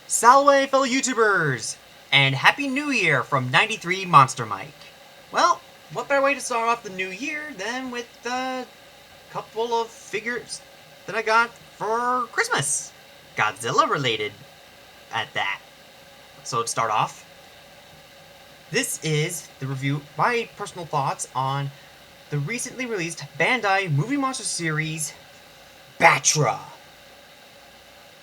Salve, fellow YouTubers! And Happy New Year from 93 Monster Mike. Well, what better way to start off the new year than with a couple of figures that I got for Christmas. Godzilla related at that. So to start off, this is the review, my personal thoughts on the recently released Bandai Movie Monster series, Battra.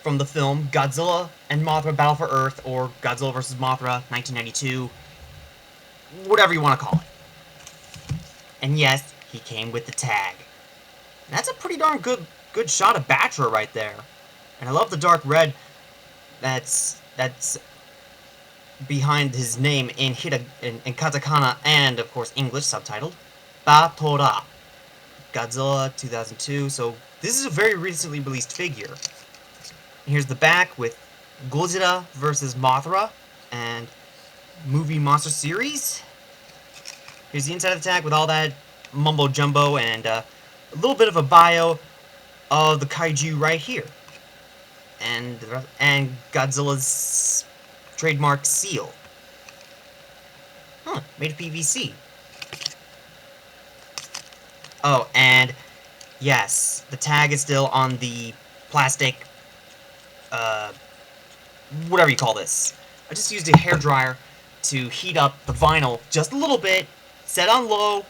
From the film Godzilla and Mothra Battle for Earth, or Godzilla vs. Mothra 1992, whatever you want to call it. And yes, he came with the tag. That's a pretty darn good shot of Battra right there. And I love the dark red that's behind his name in katakana and, of course, English subtitled. Battra. Godzilla 2002, so this is a very recently released figure. Here's the back with Godzilla vs. Mothra and Movie Monster Series. Here's the inside of the tag with all that mumbo-jumbo and a little bit of a bio of the kaiju right here. And Godzilla's trademark seal. Made of PVC. Oh, and yes, the tag is still on the plastic whatever you call this. I just used a hairdryer to heat up the vinyl just a little bit, set on low,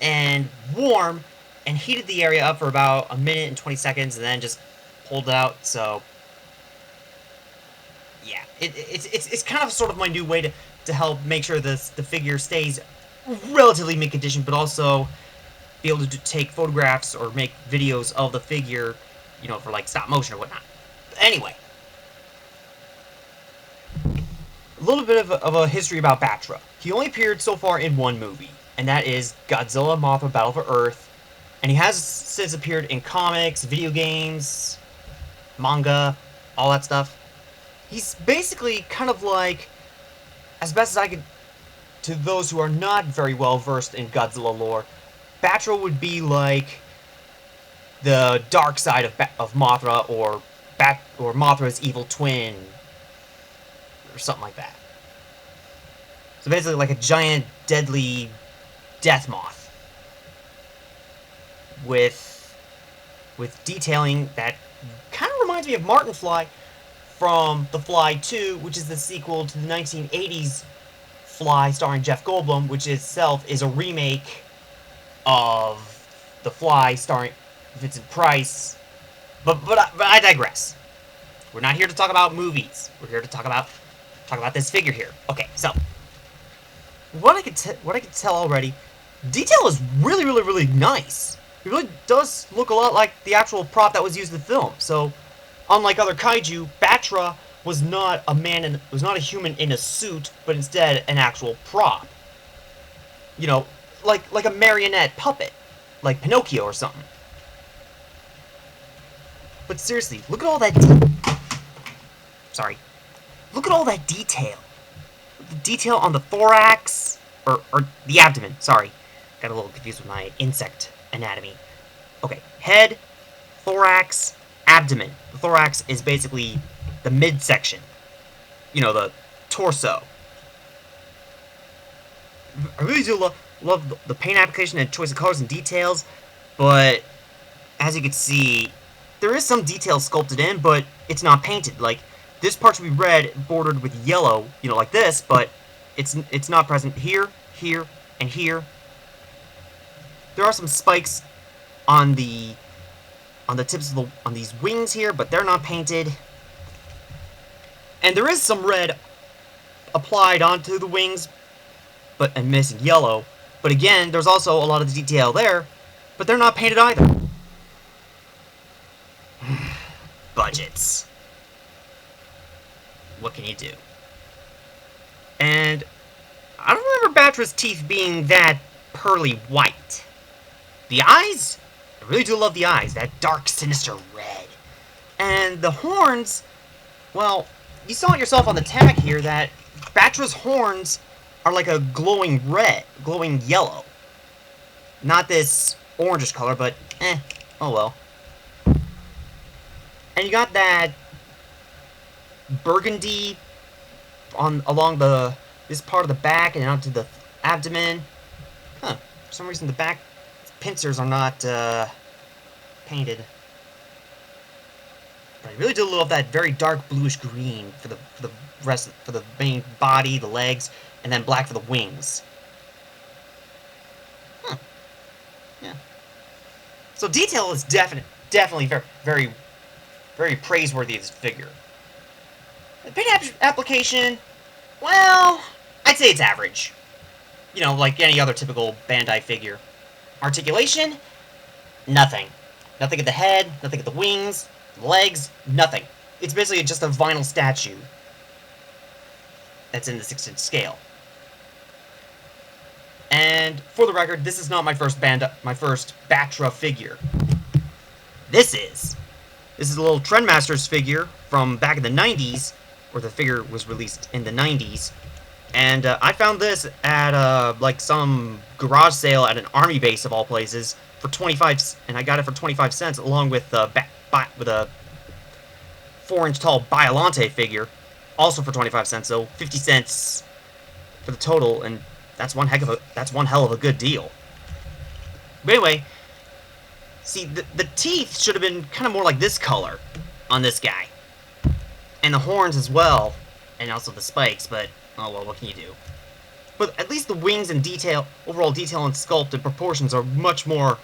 and warm, and heated the area up for about a minute and 20 seconds, and then just pulled it out, so yeah. It's kind of sort of my new way to help make sure the figure stays relatively mint condition, but also be able to take photographs or make videos of the figure, you know, for like stop motion or whatnot. Anyway. A little bit of a history about Battra. He only appeared so far in one movie, and that is Godzilla Mothra Battle for Earth, and he has since appeared in comics, video games, manga, all that stuff. He's basically kind of like, as best as I could, to those who are not very well versed in Godzilla lore, Battra would be like the dark side of Mothra, or Mothra's evil twin, or something like that. So basically like a giant, deadly death moth. With detailing that kind of reminds me of Martin Fly from The Fly 2, which is the sequel to the 1980s Fly starring Jeff Goldblum, which itself is a remake of The Fly starring Vincent Price. But I digress. We're not here to talk about movies. We're here to talk about this figure here. Okay, so what I could tell already, detail is really nice. It really does look a lot like the actual prop that was used in the film. So, unlike other kaiju, Battra was not a human in a suit, but instead an actual prop. You know, like a marionette puppet, like Pinocchio or something. But seriously, look at all that Look at all that detail. The detail on the thorax, or the abdomen, sorry. Got a little confused with my insect anatomy. Okay, head, thorax, abdomen. The thorax is basically the midsection. You know, the torso. I really do love the paint application and choice of colors and details, but as you can see, there is some detail sculpted in, but it's not painted. Like, this part should be red, bordered with yellow, you know, like this, but it's not present here, here, and here. There are some spikes on the tips of on these wings here, but they're not painted. And there is some red applied onto the wings, and missing yellow. But again, there's also a lot of detail there, but they're not painted either. Budgets. What can you do? And I don't remember Battra's teeth being that pearly white. The eyes? I really do love the eyes. That dark, sinister red. And the horns, well, you saw it yourself on the tag here that Battra's horns are like a glowing red, glowing yellow. Not this orangish color, but oh well. And you got that burgundy along this part of the back and onto the abdomen. Huh. For some reason the back pincers are not painted. But I really do love that very dark bluish green for the main body, the legs, and then black for the wings. Huh. Yeah. So detail is definitely very, very praiseworthy of this figure. The paint application, well, I'd say it's average. You know, like any other typical Bandai figure. Articulation, nothing. Nothing at the head, nothing at the wings, legs, nothing. It's basically just a vinyl statue that's in the 6-inch scale. And for the record, this is not my first Battra figure. This is a little Trendmasters figure from back in the 90s, or the figure was released in the 90s. And I found this at like some garage sale at an army base of all places for 25, and I got it for 25 cents along with a 4-inch tall Biollante figure, also for 25 cents. So 50 cents for the total, and that's one hell of a good deal. But anyway, see, the teeth should have been kind of more like this color on this guy, and the horns as well, and also the spikes. But oh well, what can you do? But at least the wings and overall detail and sculpt and proportions are much more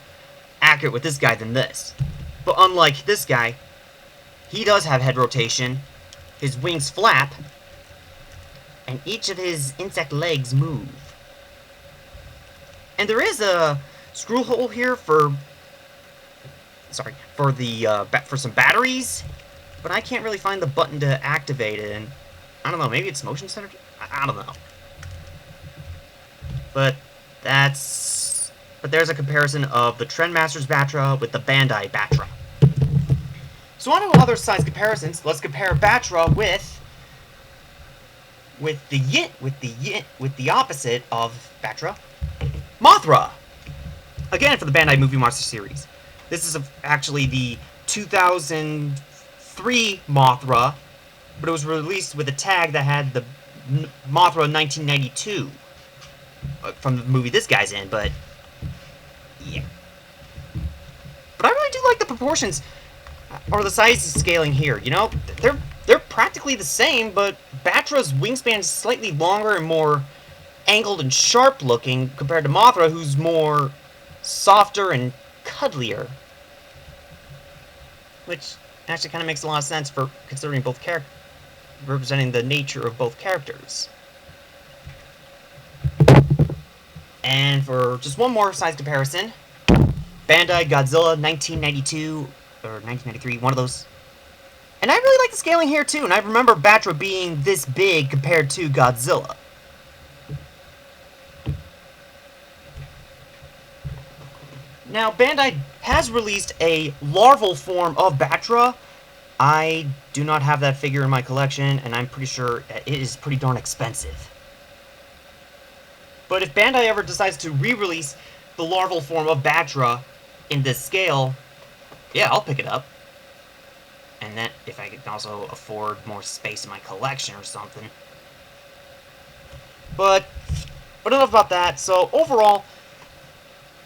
accurate with this guy than this. But unlike this guy, he does have head rotation, his wings flap, and each of his insect legs move. And there is a screw hole here for some batteries, but I can't really find the button to activate it, and I don't know, maybe it's motion centered? I don't know. But there's a comparison of the Trendmasters Battra with the Bandai Battra. So on to other size comparisons. Let's compare Battra with the opposite of Battra, Mothra. Again, for the Bandai Movie Monster series. This is actually the 2003 Mothra, but it was released with a tag that had the Mothra 1992 from the movie this guy's in, but yeah. But I really do like the proportions, or the size scaling here. You know, they're practically the same, but Battra's wingspan is slightly longer and more angled and sharp looking compared to Mothra, who's more softer and cuddlier. Which actually kind of makes a lot of sense for considering both representing the nature of both characters. And for just one more size comparison, Bandai Godzilla 1992 or 1993, one of those. And I really like the scaling here too, and I remember Battra being this big compared to Godzilla. Now, Bandai has released a larval form of Battra. I do not have that figure in my collection, and I'm pretty sure it is pretty darn expensive. But if Bandai ever decides to re-release the larval form of Battra in this scale, yeah, I'll pick it up. And then, if I could also afford more space in my collection or something. But enough about that. So, overall,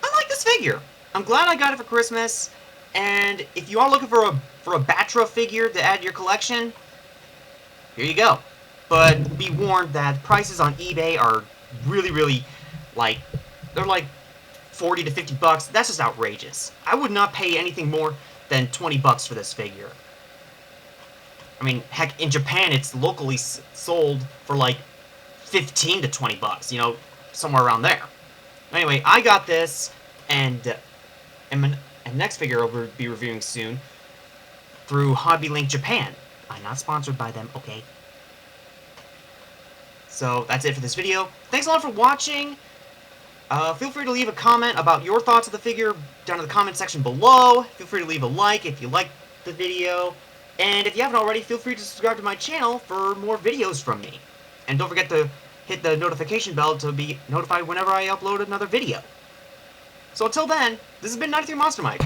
I like this figure. I'm glad I got it for Christmas, and if you are looking for a Battra figure to add to your collection, here you go. But be warned that prices on eBay are really, like, they're like 40 to 50 bucks. That's just outrageous. I would not pay anything more than 20 bucks for this figure. I mean, heck, in Japan, it's locally sold for like 15 to 20 bucks, you know, somewhere around there. Anyway, I got this, and next figure I'll be reviewing soon through Hobby Link Japan. I'm not sponsored by them, okay? So that's it for this video. Thanks a lot for watching. Feel free to leave a comment about your thoughts of the figure down in the comment section below. Feel free to leave a like if you liked the video. And if you haven't already, feel free to subscribe to my channel for more videos from me. And don't forget to hit the notification bell to be notified whenever I upload another video. So until then, this has been 93 Monster Mike.